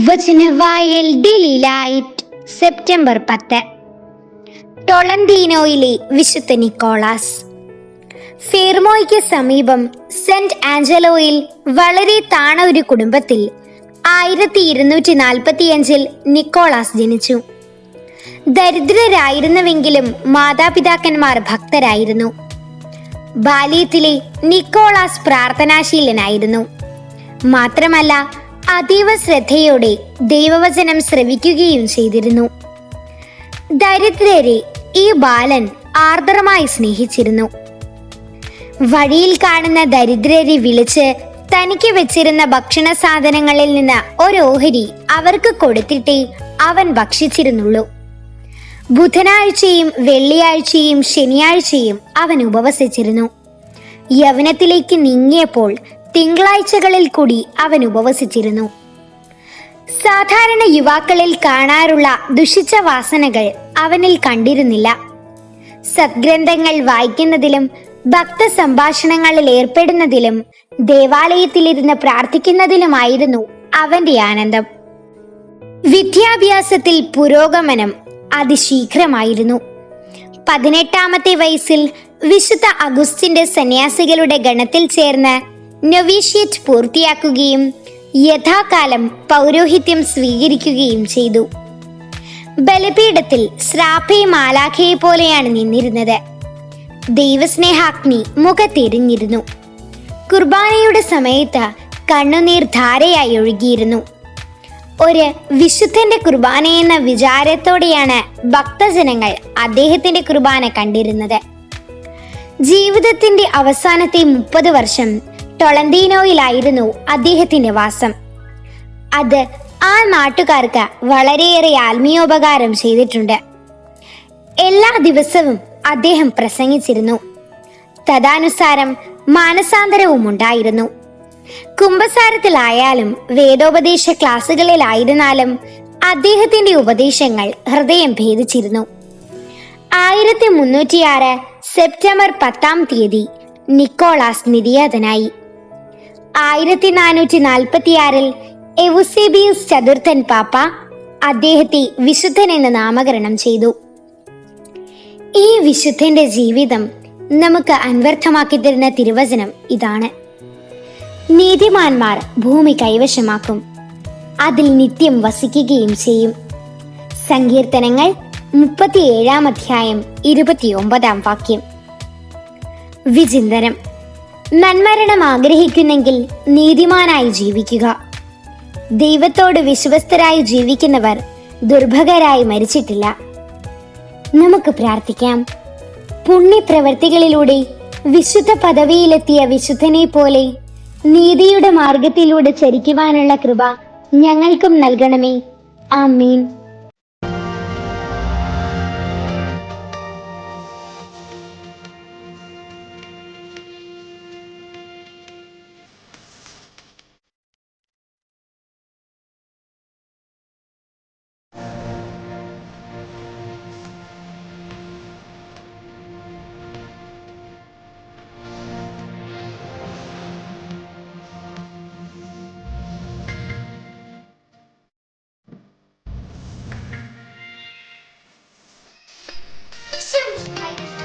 Vachanavayal daily light September 10. ടൊളന്തീനോയിലെ വിശുദ്ധ Nicholas. ഫെർമോയ്ക്ക് സമീപം saint ആഞ്ചലോയിൽ വളരെ താണ ഒരു കുടുംബത്തിൽ 1245 നിക്കോളാസ് ജനിച്ചു. ദരിദ്രരായിരുന്നുവെങ്കിലും മാതാപിതാക്കന്മാർ ഭക്തരായിരുന്നു. ബാല്യത്തിലെ നിക്കോളാസ് പ്രാർത്ഥനാശീലനായിരുന്നു. മാത്രമല്ല, അതീവ ശ്രദ്ധയോടെ ദൈവവചനം ശ്രവിക്കുകയും ചെയ്തിരുന്നു. ദരിദ്രരെ ഈ ബാലൻ ആർദ്രമായി സ്നേഹിച്ചിരുന്നു. വഴിയിൽ കാണുന്ന ദരിദ്രരെ വിളിച്ച് തനിക്ക് വെച്ചിരുന്ന ഭക്ഷണ സാധനങ്ങളിൽ നിന്ന് ഒരു ഓഹരി അവർക്ക് കൊടുത്തിട്ടേ അവൻ ഭക്ഷിച്ചിരുന്നുള്ളൂ. ബുധനാഴ്ചയും വെള്ളിയാഴ്ചയും ശനിയാഴ്ചയും അവൻ ഉപവസിച്ചിരുന്നു. യൗവനത്തിലേക്ക് നീങ്ങിയപ്പോൾ തിങ്കളാഴ്ചകളിൽ കൂടി അവൻ ഉപവസിച്ചിരുന്നു. സാധാരണ യുവാക്കളിൽ കാണാറുള്ള ദുഷിച്ച വാസനകൾ അവനിൽ കണ്ടിരുന്നില്ല. സദ്ഗ്രന്ഥങ്ങൾ വായിക്കുന്നതിലും ഭക്ത സംഭാഷണങ്ങളിൽ ഏർപ്പെടുന്നതിലും ദേവാലയത്തിലിരുന്ന് പ്രാർത്ഥിക്കുന്നതിലുമായിരുന്നു അവന്റെ ആനന്ദം. വിദ്യാഭ്യാസത്തിൽ പുരോഗമനം അതിശീഘ്രമായിരുന്നു. 18-ാമത്തെ വയസ്സിൽ വിശുദ്ധ അഗുസ്റ്റിന്റെ സന്യാസികളുടെ ഗണത്തിൽ ചേർന്ന് നൊവീഷ്യേറ്റ് പൂർത്തിയാക്കുകയും യഥാകാലം പൗരോഹിത്യം സ്വീകരിക്കുകയും ചെയ്തു. ബലിപീഠത്തിൽ ശ്രാപ്പേ മാലാഖയെ പോലെയാണ് നിന്നിരുന്നത്. ദൈവസ്നേഹാഗ്നി മുഖത്തെരിഞ്ഞിരുന്നു. കുർബാനയുടെ സമയത്ത് കണ്ണുനീർ ധാരയായി ഒഴുകിയിരുന്നു. ഒരു വിശുദ്ധന്റെ കുർബാനയെന്ന വിചാരത്തോടെയാണ് ഭക്തജനങ്ങൾ അദ്ദേഹത്തിന്റെ കുർബാന കണ്ടിരുന്നത്. ജീവിതത്തിന്റെ അവസാനത്തെ 30 വർഷം ടൊളന്തീനോയിലായിരുന്നു അദ്ദേഹത്തിന്റെ വാസം. അത് ആ നാട്ടുകാർക്ക് വളരെയേറെ ആത്മീയോപകാരം ചെയ്തിട്ടുണ്ട്. എല്ലാ ദിവസവും അദ്ദേഹം പ്രസംഗിച്ചിരുന്നു. തദാനുസാരം മാനസാന്തരവും ഉണ്ടായിരുന്നു. കുമ്പസാരത്തിലായാലും വേദോപദേശ ക്ലാസുകളിലായിരുന്നാലും അദ്ദേഹത്തിന്റെ ഉപദേശങ്ങൾ ഹൃദയം ഭേദിച്ചിരുന്നു. 1306 സെപ്റ്റംബർ 10 നിക്കോളാസ് നിര്യാതനായി. 1446 എവുസേബിയസ് ചതുർത്ഥൻ പാപ്പ അദ്ദേഹത്തെ വിശുദ്ധൻ എന്ന് നാമകരണം ചെയ്തു. ഈ വിശുദ്ധന്റെ ജീവിതം നമുക്ക് അന്വർത്ഥമാക്കി തരുന്ന തിരുവചനം ഇതാണ്: നീതിമാന്മാർ ഭൂമി കൈവശമാക്കും, അതിൽ നിത്യം വസിക്കുകയും ചെയ്യും. സങ്കീർത്തനങ്ങൾ 37-ാം അധ്യായം 29-ാം വാക്യം. വിചിന്തനം: നന്മരണം ആഗ്രഹിക്കുന്നെങ്കിൽ നീതിമാനായി ജീവിക്കുക. ദൈവത്തോട് വിശ്വസ്തരായി ജീവിക്കുന്നവർ ദുർഭഗരായി മരിച്ചിട്ടില്ല. നമുക്ക് പ്രാർത്ഥിക്കാം. പുണ്യപ്രവർത്തികളിലൂടെ വിശുദ്ധ പദവിയിലെത്തിയ വിശുദ്ധനെ പോലെ നീതിയുടെ മാർഗത്തിലൂടെ ചരിക്കുവാനുള്ള കൃപ ഞങ്ങൾക്കും നൽകണമേ. ആമീൻ. Seems like